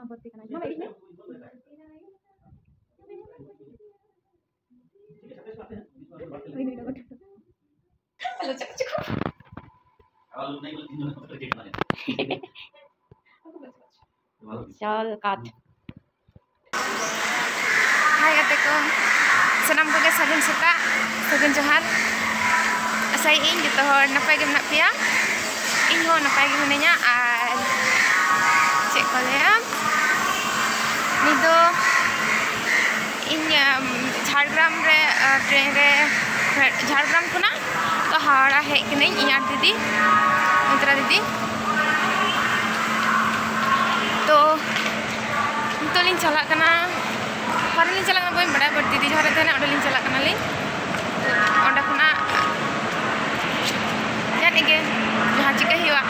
संपत्ति करना मम्मा बैठी चल काट हाय गाते को सनम को सागुन सेता सागुन जोहार आसाई इन जतो हर नपाय गे मेनाग पेया इन हो नपाय गे मिनाया आर चेक को लेया निदो इन झारग्राम रे ट्रेन रे झारग्राम खुना तो हावड़ा हेज कने इयार दीदी मित्रा दीदी तो तो लिंग चला कना फारे लिंग चला कना बई बड़ा बड़ दीदी जहां रहते हैं ओडे लिंग चला कना लिंग ओडा खुना जाने के जहां चिका हिवा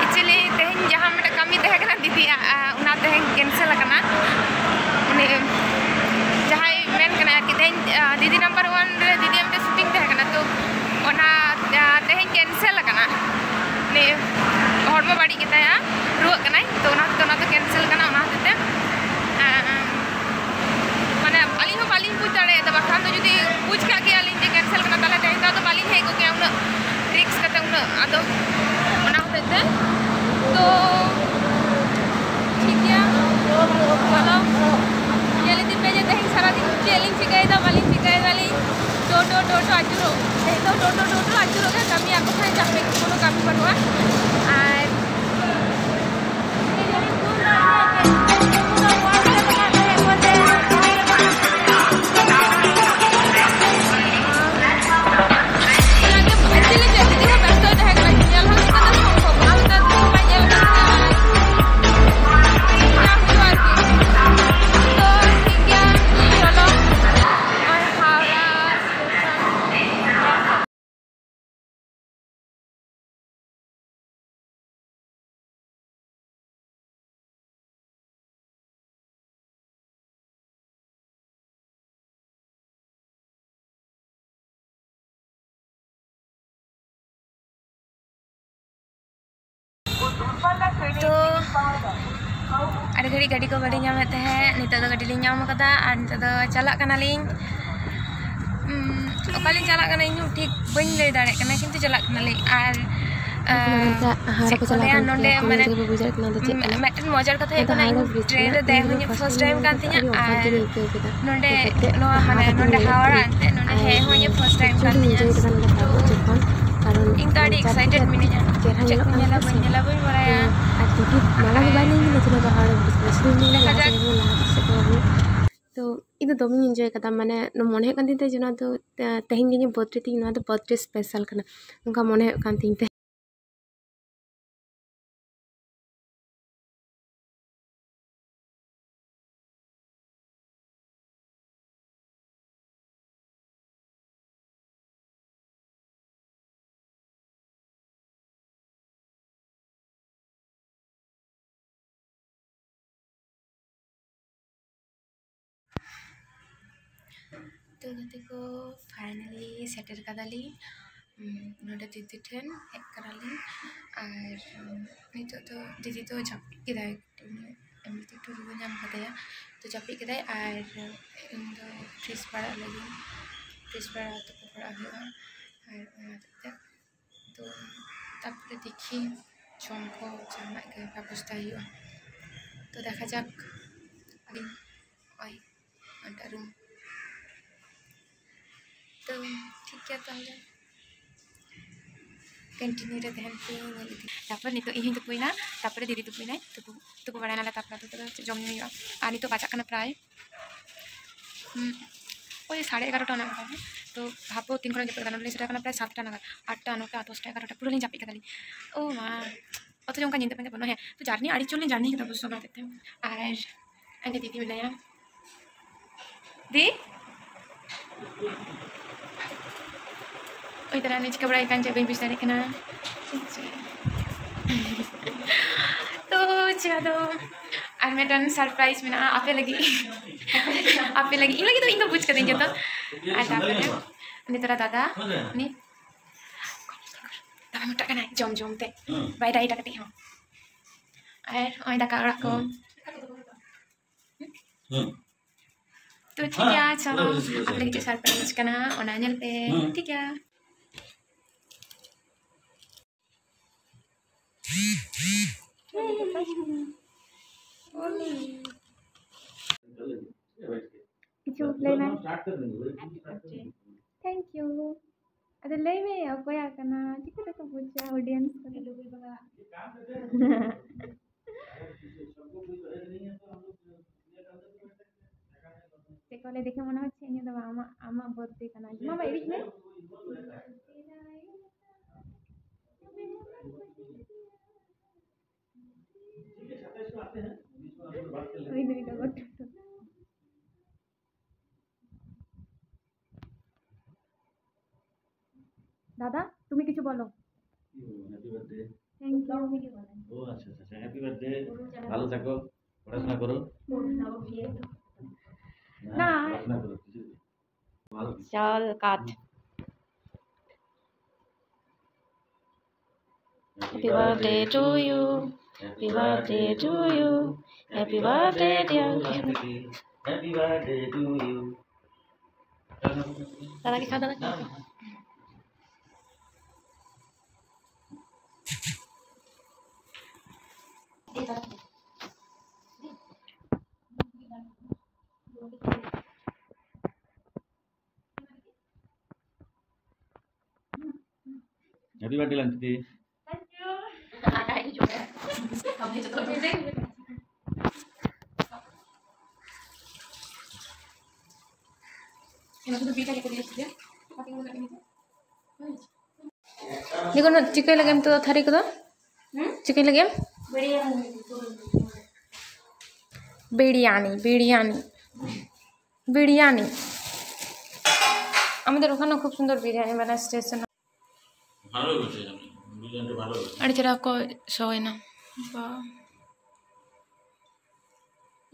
एक्चुअली तेहन जहां मेटा कमी तहे कना दीदी उना तेहन कैंसिल कना उनी जहां मेन कना कि तेहन दीदी नंबर 1 रे दीदी मेटा शूटिंग तहे कना तो ओना तेहन कैंसिल कना ने हड़मा बाड़ी केताया रुआ कना तो ओना तो कैंसिल कना ओना हते माने अली हो बाली पूछ दाड़े तो बखान तो जुदी पूछ का के अली जे कैंसिल कना ताले तेहन तो बाली हे को के उना रिक्स कते उना आदो ओना हते तो ठीक है चलो ये ले दिन पे जे तेहन सारा दिन चेलिंग चिकाय दा बाली चिकाय वाली टोटो आजुरो तो टोटो आजुरो के कमी आपको खाए जापे कोनो कमी बनवा और तो घड़ी गाड़ी को बड़ी नामते हैं नित गाड़ी ली नाम कदा और नित चला कना लिंग ओकालिंग चला कना इन ठीक बन लई दाड़े कना किंतु चला कना लिंग और नोंडे माने मेटन मजार कथा एकना ट्रेन रे दे हुनी फर्स्ट टाइम कान तिया और नोंडे नो माने नोंडे हावड़ा अंते नोंडे हे हुनी फर्स्ट टाइम कान तिया इन ताड़ी एक्साइटेड मिनिया check nyala bun baraya activity malah bani ni chila bahar especially ni la तो इन दम एंजॉय कदा माने मन हे कान tin जना तो तेहन गे बर्थडे ती ना तो बर्थडे स्पेशल कना उनका मन हे कान tin तो गति को फाइनली सेटल कदाली नोडे दीदी ठेन हेक कराली और नितो तो दीदी तो जापी केदाय एमनी तो रुआ नाम कदाया तो जापी केदाय और इन दो फ्रिज पड़ा लगी फ्रिज पड़ा तो पड़ा हुआ और तो तापर देखी जम को जाना के व्यवस्था हुआ तो देखा जाक अभी ओय अंडा रूम तो ठीक है ताले कंटिन्यू रे तहन पे नेली तापर नितो इही तो कोइना तापर दीदी तो कोइना तो बड़ा नाला तापर तो जम नहीं आ नितो बाचा कना प्राय ओय 11:30 ना तो भापो 3 खन जपे कना सेटा कना प्राय 7टा ना 8टा 9टा 10टा 11टा पूरा लिन जापी कदाली ओ मां अतो जोंका निंदा पे बनो है तो जर्नी आड़ी चलने जर्नी के बुझ ना देते और अंगे दीदी मिलाया दी ओई तरह ने चिका बड़ा इकान जब बिस तारीख ना तो चलो और मेटन सरप्राइज में ना आपे लगी इन लगी तो इन पूछ कर देंगे तो आता ने तोरा दादा ने दादा मोटा कना जम ते बाय डाई डाकते हो और ओई दाका ओरा को तो ठीक है चलो आप लोग के सरप्राइज करना और नानियल पे ठीक है thank you ada leme apa ya karena kita tak punya audience Sekali দেখে মনে হচ্ছে ini দাও আমা birthday kana mama edik ne दादा তুমি কিছু বলো হ্যাপি বার্থডে থ্যাংক ইউ ও আচ্ছা আচ্ছা হ্যাপি বার্থডে ভালো থাকো পড়াশোনা করো না পড়াশোনা করো ভালো চল cut happy birthday to you happy birthday to you happy birthday dear happy birthday to you দাদা কি খাওয়া দাদা Happy birthday Lanti. Thank you. Ini juga. Kamu itu tuh ini. Ini aku tuh bisa kita lihat ya. Pakai mulut ini. Ini kan chicken lagi am tuh thari ko tuh. Chicken lagi am? Biryani আমাদের ওখানে খুব সুন্দর বিরিয়ানি বানায় station ভালো হচ্ছে বিরিয়ানিটা ভালো হচ্ছে আরে যেটা কো সয় না বা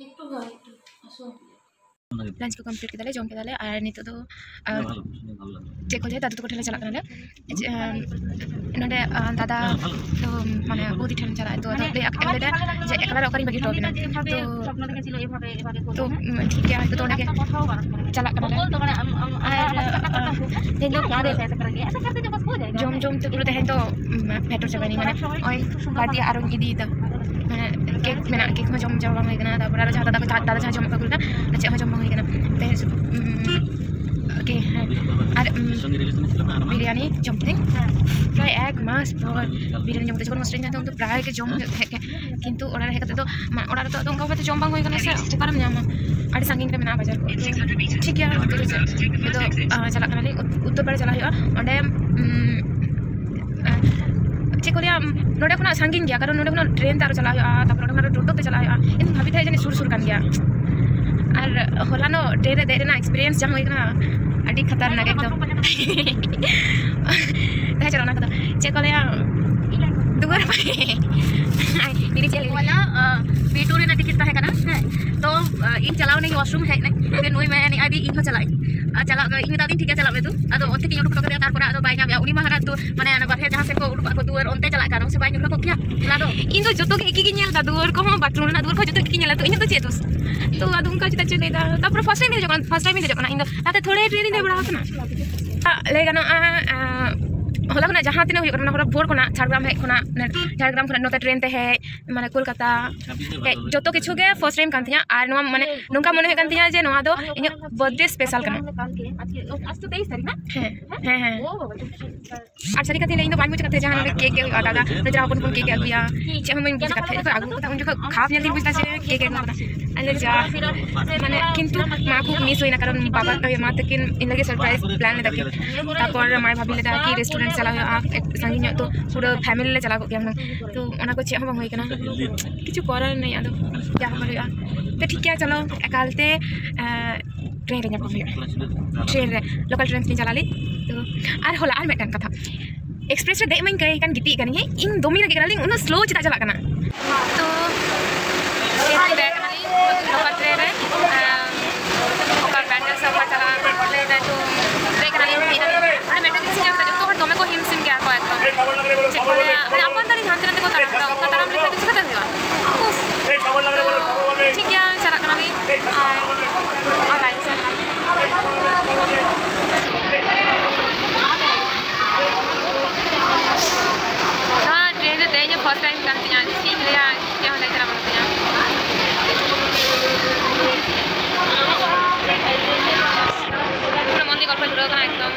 একটু হয় একটু আসো लंच को कंप्लीट के जम के और नित तो चेक हो जाए दादू को ठेले चला ना दादा तो माने बुदी ठेले चला तो एकला ओकरी बगी टोक ना तो ठीक है तो के चला जम जम तो पूरा तो पेट्रोल चबानी माने ओय बाटी आरो इदी दा माने केक मेना केक में जम जम होई गना तापर दादा जहाँ जम का चे जम होई गना ओके और बिरयानी जम थे प्राय एक मास पर बिरयानी जम जब मस्टरिंग तो प्राय के जम किंतु ओड़ा हे तो ओड़ा तो उनका पे जम बांग होई गना से ओकारम नाम आड़ी संगिंग रे मेना बाजार को ठीक है तो चला कनाली उत्तर पारे चला हुआ ओंडे चेक लिया नोडे खुना संगिंग गया कारण नोडे खुना ट्रेन तारो चला हुआ तापर ओडे टोटो ते चला हुआ इन भाभी थाई जने सुर सुर कान गया और होलानो ट्रेन रे देना एक्सपीरियंस जम होई गना अडी खतरनाक एकदम ता चलो ना कदा चेक लिया दुगर मेरी चली वाला B2 रे ना टिकट ता है कना तो इन चलाओ नहीं वॉशरूम है ना फिर नोई मैं नहीं आदि इन चलाई चला इन बता दिन ठीक है चला मैं तू अदो ओते की उठो करे तार पर अदो बाय ना उनी महारा तो माने ना बाहे जहां से को उठो को दुवर ओनते चला का से बाय उठो को क्या लादो इन तो जतो के एक नेल दा दुवर को बाथरूम ना दुवर को जतो की नेल तो इन तो चेतुस तो अदो उनका चिता चले दा तापर फर्स्ट टाइम जकन इन ताते थोड़े ट्रेन दे बड़ा होतना ले गनो होला खुना जहाँ तीन हुई भोर खुना झाड़ग्राम हेज खुना झाड़ग्राम खुना नोते ट्रेन ते हेज माने कोलकाता जो किछु के फर्स्ट टाइम कान थिया और नोवा माने नोंका मने हे कान थिया जे नोवा दो इन बर्थडे स्पेशल कना आज तो 23 तारीख ना हैं आज सारी कथि ले इन बाय मुझे कथे जहाँ केक के दादा नजर अपन कोन केक आगुया जे हम मुझे कथे तो आगु तो उन जो खाफ जल्दी बुझता जे केक ना अले जा माने किंतु मा को मिस होइना कारण बाबा के मा तकिन इन लगे सरप्राइज प्लान ले तके तापर माय भाभी लेदा कि रेस्टोरेंट चला संगी तो पूरा फैमिली ले चला गया तो उनको चे हम होई कना किछु कर नहीं आदो क्या करया तो ठीक है चलो एकालते ट्रेन रे जापो ट्रेन रे लोकल ट्रेन से चला ली तो और होला और मेटन कथा एक्सप्रेस रे दे मैं कई कान गिटी कनी इन दोमी रे गेला उन स्लो चिता चला कना तो ट्रेन रे कना लोकल ट्रेन रे ओकर बैंडल सब चला ले दे तो रे कना ली और मेटन से जाता तो हर दोमे को हिम सिम गया को एकदम चेक करे अपन तरी ध्यान देने को तारा का तारा में किसी का देवा ठीक है चला कना ली ya yang lagi cara menurutnya udah monti golf dulu kan ekdom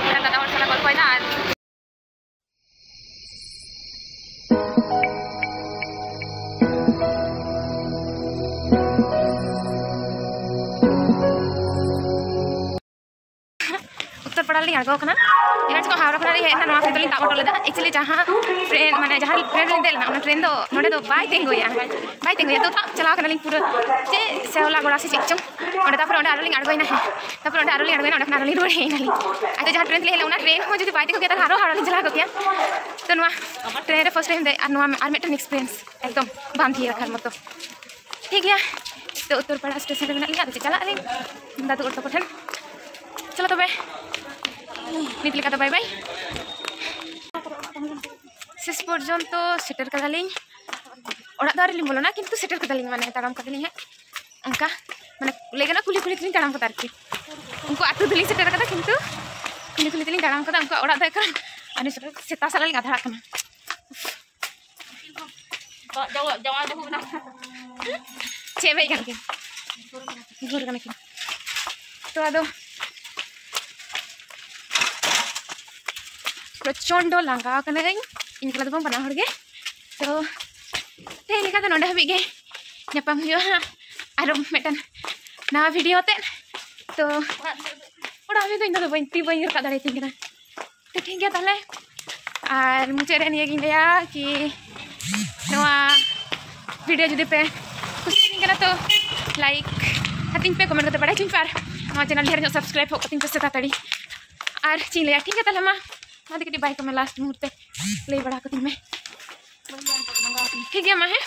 dan tanda orang salah golf aja उत्तर पड़ा लिंग आगो कना इना को हावड़ा पड़ा है ना नवा से लिंग ताबो टोले दा एक्चुअली जहां ट्रेन माने जहां ट्रेन देल ना ट्रेन दो नोडे दो बाय तेंगोया तो चला कना लिंग पूरा जे सेवला गोड़ा से चिचम ओडे तापर ओडे आरो लिंग आडगोइना है तापर ओडे आरो लिंग आडगोइना ओडे आरो लिंग रोड है नाली आते जहां ट्रेन ले ना ट्रेन हो जदी बाय तेंगो के ता हारो हावड़ा लिंग चला गया तो नवा ट्रेन रे फर्स्ट टाइम दे और नवा और मेटन एक्सपीरियंस एकदम बांधी रखल मतो ठीक है तो उत्तरपाड़ा स्टेशन रे मेना लिंग आते चला लिंग दादू ओटो कोठन चलो तबे नीत लेका बाय बाय शेष पर्यन्त सेटर कदालिंग ओड़ा दारे लिंग बोलना किंतु सेटर कदालिंग माने ताराम कदालिंग है उनका माने लेगना कुली कुली तिलिंग ताराम कदा आरकी उनको आतु दिलिंग सेटर कदा किंतु कुली कुली तिलिंग ताराम कदा उनका ओड़ा दाय कर अनि सेता साला लिंग आधा कना जवा दहु ना चे भाई करके घोर कना कि तो आदो प्रचंड लांगा इनका तो बना हड़गे तो तेलिका तो नोडे हबी गे ᱧᱟᱯᱟᱢ हुआ और मेटन नवा वीडियो ते तो ओड़ा भी तो इन बी ती बी रखा दाड़े थी तो ठीक है ताले और मुझे रे निया लिया कि नवा वीडियो जुदी पे कुछ कना तो लाइक हतिन पे कमेंट करते पड़े चिन पर नवा चैनल ढेर सब्सक्राइब हो कतिन पे से ताड़ी और चिन लिया ठीक है ताले मा मादी के बाइक में लास्ट मुहूर्ते ले बड़ा कतिन में ठीक है मा है।